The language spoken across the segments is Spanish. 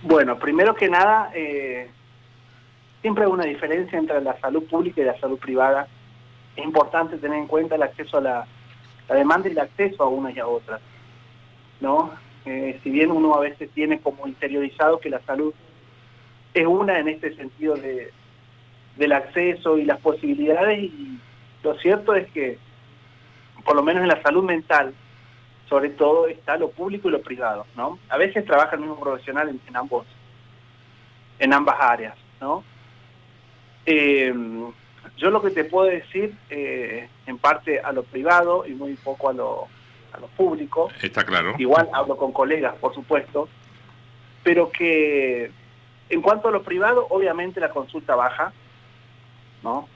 Bueno, primero que nada, siempre hay una diferencia entre la salud pública y la salud privada. Es importante tener en cuenta el acceso a la demanda y el acceso a unas y a otras, ¿no? Si bien uno a veces tiene como interiorizado que la salud es una en este sentido del acceso y las posibilidades, y lo cierto es que, por lo menos en la salud mental, sobre todo está lo público y lo privado, ¿no? A veces trabaja el mismo profesional en ambas áreas, ¿no? Yo lo que te puedo decir, en parte a lo privado y muy poco a lo público, Está claro. igual hablo con colegas, por supuesto, pero que en cuanto a lo privado, obviamente la consulta baja, ¿no?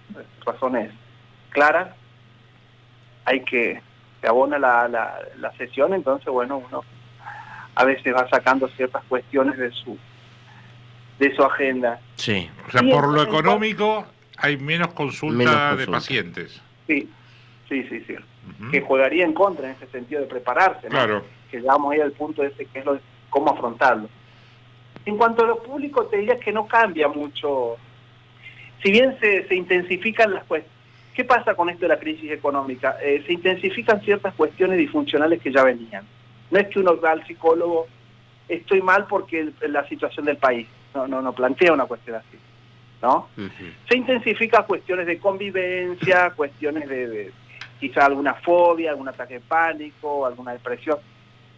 Razones claras, hay que se abona la sesión, entonces, bueno, uno a veces va sacando ciertas cuestiones de su agenda. Sí. O sea, Y por lo económico hay menos consulta de consulta. pacientes. sí, sí. Que jugaría en contra en ese sentido de prepararse, ¿no? Claro. Que llegamos ahí al punto ese que es lo de cómo afrontarlo. En cuanto a lo público, te diría que no cambia mucho. Si bien se intensifican las cuestiones, ¿qué pasa con esto de la crisis económica? Se intensifican ciertas cuestiones disfuncionales que ya venían. No es que uno va al psicólogo, estoy mal porque la situación del país. No plantea una cuestión así, ¿no? Se intensifican cuestiones de convivencia, cuestiones de quizá alguna fobia, algún ataque de pánico, alguna depresión.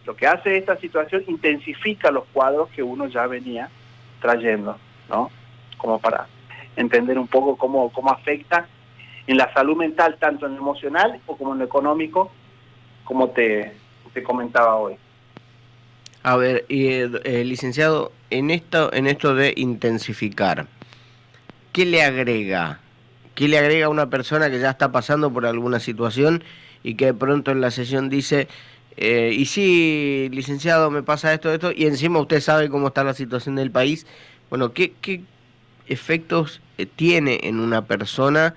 Lo que hace esta situación intensifica los cuadros que uno ya venía trayendo, ¿no? Como para entender un poco cómo afecta en la salud mental, tanto en lo emocional o como en lo económico, como te comentaba hoy. A ver, licenciado, en esto de intensificar, ¿qué le agrega? ¿Qué le agrega a una persona que ya está pasando por alguna situación y que de pronto en la sesión dice, y sí, licenciado, me pasa esto, y encima usted sabe cómo está la situación del país? Bueno, ¿qué efectos tiene en una persona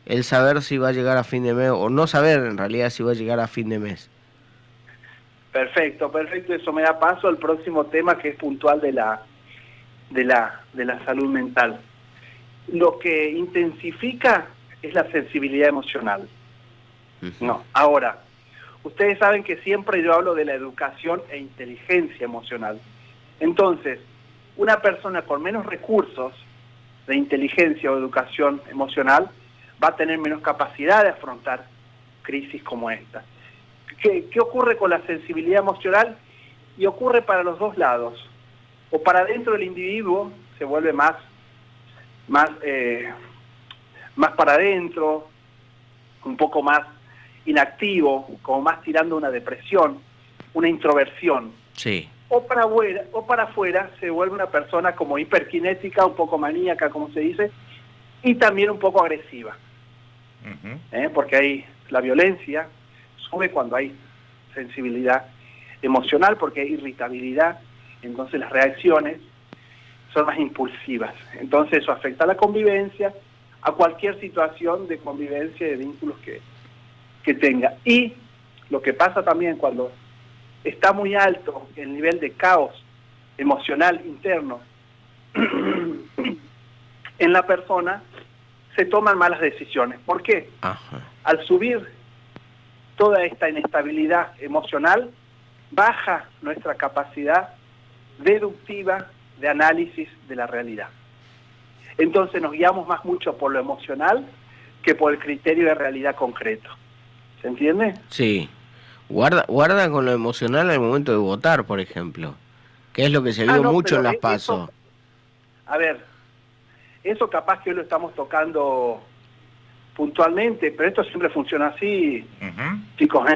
el saber si va a llegar a fin de mes o no saber en realidad si va a llegar a fin de mes? Perfecto. Eso me da paso al próximo tema, que es puntual de la salud mental. Lo que intensifica es la sensibilidad emocional. No. Ahora, ustedes saben que siempre yo hablo de la educación e inteligencia emocional. Entonces, una persona con menos recursos de inteligencia o educación emocional va a tener menos capacidad de afrontar crisis como esta. ¿Qué ocurre con la sensibilidad emocional? Y ocurre para los dos lados. O para dentro del individuo se vuelve más para adentro, un poco más inactivo, como más tirando una depresión, una introversión. Sí. O para afuera se vuelve una persona como hiperkinética, un poco maníaca, como se dice, y también un poco agresiva. Porque ahí la violencia sube cuando hay sensibilidad emocional, porque hay irritabilidad, entonces las reacciones son más impulsivas. Entonces eso afecta a la convivencia, a cualquier situación de convivencia y de vínculos que tenga. Y lo que pasa también cuando está muy alto el nivel de caos emocional interno en la persona, se toman malas decisiones. ¿Por qué? Al subir toda esta inestabilidad emocional, baja nuestra capacidad deductiva de análisis de la realidad. Entonces nos guiamos mucho por lo emocional que por el criterio de realidad concreto. ¿Se entiende? Sí. Guarda con lo emocional al momento de votar, por ejemplo, que es lo que se vio mucho en las PASO. A ver, eso capaz que hoy lo estamos tocando puntualmente, pero esto siempre funciona así, chicos,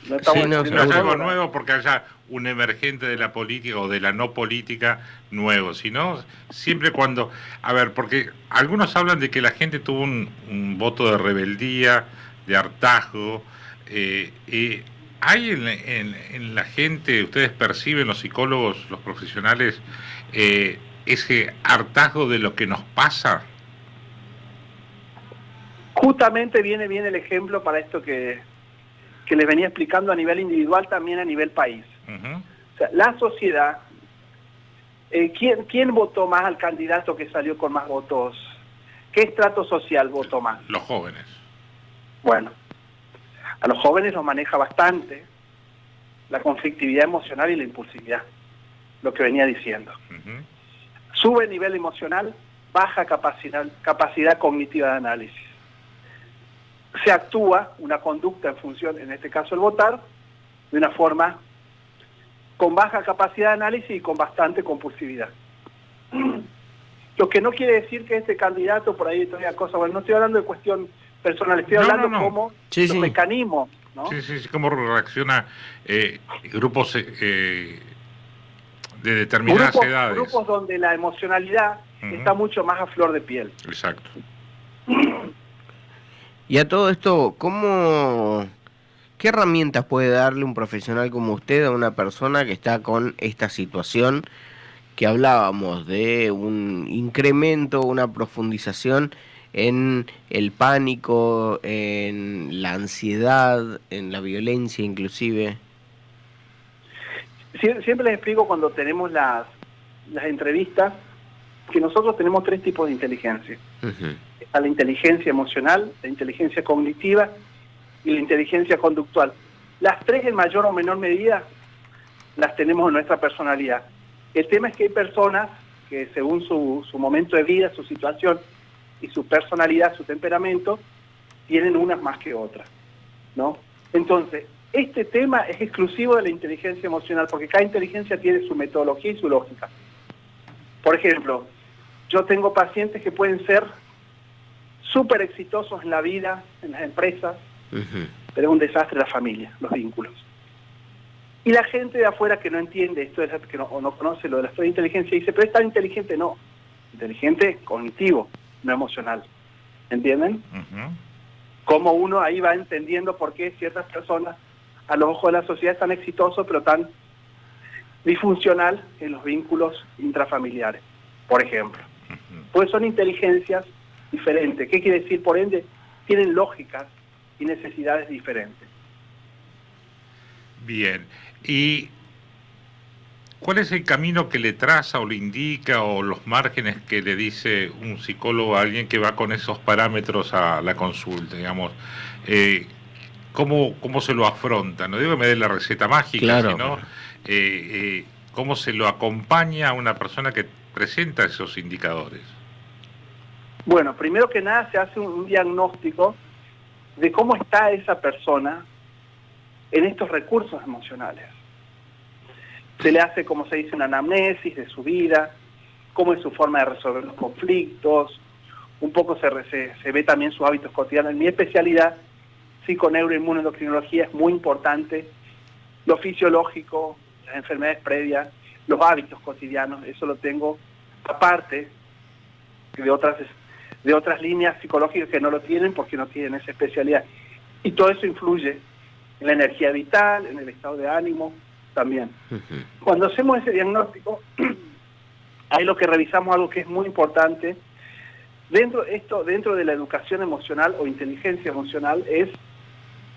No estamos no es algo nuevo porque haya un emergente de la política o de la no política nuevo, sino siempre cuando, a ver, porque algunos hablan de que la gente tuvo un voto de rebeldía, de hartazgo, ¿hay en la gente, ustedes perciben, los psicólogos, los profesionales, ese hartazgo de lo que nos pasa? Justamente viene bien el ejemplo para esto que les venía explicando a nivel individual, también a nivel país. O sea, la sociedad ¿Quién votó más al candidato que salió con más votos? ¿Qué estrato social votó más? Los jóvenes. Bueno, a los jóvenes los maneja bastante la conflictividad emocional y la impulsividad, lo que venía diciendo. Sube el nivel emocional, baja capacidad cognitiva de análisis. Se actúa una conducta en función, en este caso el votar, de una forma con baja capacidad de análisis y con bastante compulsividad. Lo que no quiere decir que este candidato por ahí todavía cosa, bueno, no estoy hablando de cuestión personal, estoy hablando como los mecanismos, ¿no? Sí, cómo reacciona grupos de determinadas edades. Grupos donde la emocionalidad está mucho más a flor de piel. Exacto. Y a todo esto, ¿qué herramientas puede darle un profesional como usted a una persona que está con esta situación que hablábamos de un incremento, una profundización en el pánico, en la ansiedad, en la violencia inclusive? Siempre les explico cuando tenemos las entrevistas que nosotros tenemos 3 tipos de inteligencia. Está la inteligencia emocional, la inteligencia cognitiva y la inteligencia conductual. Las 3 en mayor o menor medida las tenemos en nuestra personalidad. El tema es que hay personas que según su momento de vida, su situación y su personalidad, su temperamento, tienen unas más que otras, ¿no? Entonces, este tema es exclusivo de la inteligencia emocional, porque cada inteligencia tiene su metodología y su lógica. Por ejemplo, yo tengo pacientes que pueden ser súper exitosos en la vida, en las empresas, pero es un desastre la familia, los vínculos. Y la gente de afuera que no entiende esto, o no conoce lo de la inteligencia, dice, pero es tan inteligente. No, inteligente cognitivo, no emocional. ¿Entienden? Cómo uno ahí va entendiendo por qué ciertas personas, a los ojos de la sociedad, están exitosos, pero tan disfuncional en los vínculos intrafamiliares, por ejemplo. Pues son inteligencias diferentes. ¿Qué quiere decir? Por ende, tienen lógicas y necesidades diferentes. Bien. ¿Y cuál es el camino que le traza o le indica o los márgenes que le dice un psicólogo a alguien que va con esos parámetros a la consulta, digamos? ¿Cómo se lo afronta? No digo que me dé la receta mágica, sino cómo se lo acompaña a una persona que presenta esos indicadores. Bueno, primero que nada se hace un diagnóstico de cómo está esa persona en estos recursos emocionales. Se le hace, como se dice, una anamnesis de su vida, cómo es su forma de resolver los conflictos, un poco se ve también sus hábitos cotidianos. En mi especialidad, psiconeuroinmunoendocrinología, es muy importante lo fisiológico, las enfermedades previas, los hábitos cotidianos, eso lo tengo aparte de otras líneas psicológicas que no lo tienen porque no tienen esa especialidad. Y todo eso influye en la energía vital, en el estado de ánimo también. Cuando hacemos ese diagnóstico, ahí lo que revisamos algo que es muy importante, dentro de la educación emocional o inteligencia emocional, es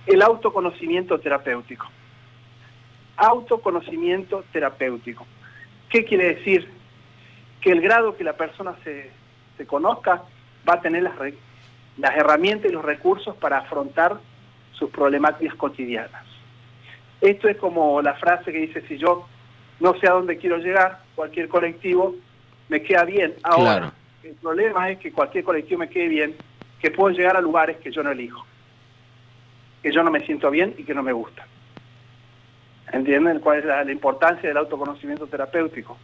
el autoconocimiento terapéutico. Autoconocimiento terapéutico. ¿Qué quiere decir? Que el grado que la persona se conozca va a tener las herramientas y los recursos para afrontar sus problemáticas cotidianas. Esto es como la frase que dice, si yo no sé a dónde quiero llegar, cualquier colectivo me queda bien. Ahora, claro, el problema es que cualquier colectivo me quede bien, que puedo llegar a lugares que yo no elijo, que yo no me siento bien y que no me gusta. ¿Entienden cuál es la importancia del autoconocimiento terapéutico?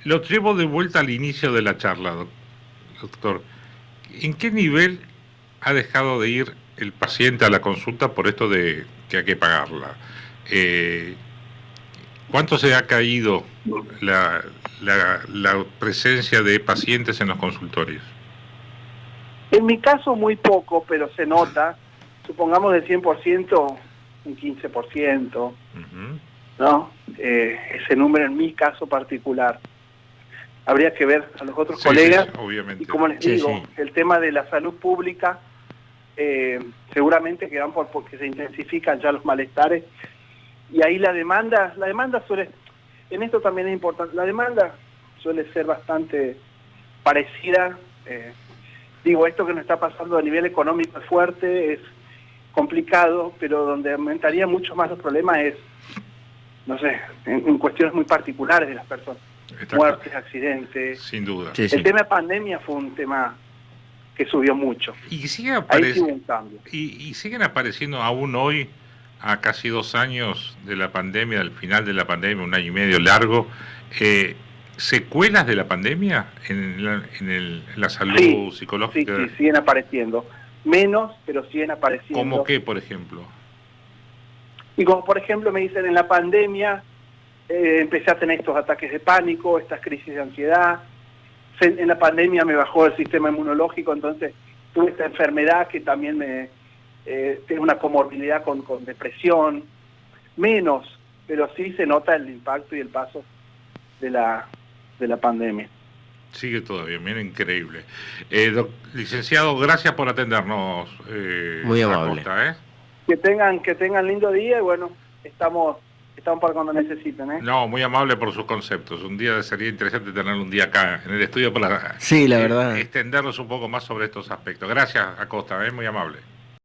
Lo llevo de vuelta al inicio de la charla, doctor. ¿En qué nivel ha dejado de ir el paciente a la consulta por esto de que hay que pagarla? ¿Cuánto se ha caído la presencia de pacientes en los consultorios? En mi caso muy poco, pero se nota. Supongamos del 100%, un 15%, ¿no? Ese número en mi caso particular. Habría que ver a los otros colegas. Sí, obviamente. Y como les digo, el tema de la salud pública, seguramente que van porque se intensifican ya los malestares. Y ahí la demanda suele... en esto también es importante. La demanda suele ser bastante parecida. Digo, esto que nos está pasando a nivel económico es fuerte, es complicado, pero donde aumentaría mucho más los problemas es, no sé, en cuestiones muy particulares de las personas. Muertes, accidentes. Sin duda. Sí, sí. El tema de pandemia fue un tema que subió mucho. Y sigue Ahí sí hubo un cambio. y siguen apareciendo aún hoy, a casi 2 años de la pandemia, al final de la pandemia, 1 año y medio largo, secuelas de la pandemia en la salud psicológica. Sí, siguen apareciendo. Menos, pero siguen apareciendo. ¿Cómo qué, por ejemplo? Y como por ejemplo me dicen, en la pandemia empecé a tener estos ataques de pánico, estas crisis de ansiedad. En la pandemia me bajó el sistema inmunológico, entonces tuve esta enfermedad que también tiene una comorbilidad con depresión. Menos, pero sí se nota el impacto y el paso de la pandemia. Sigue todavía, mira, increíble. Licenciado, gracias por atendernos. Muy amable. Acosta, Que tengan lindo día y bueno, estamos para cuando necesiten. No, muy amable por sus conceptos. Un día sería interesante tener un día acá en el estudio para sí, la verdad. extendernos un poco más sobre estos aspectos. Gracias, Acosta, muy amable.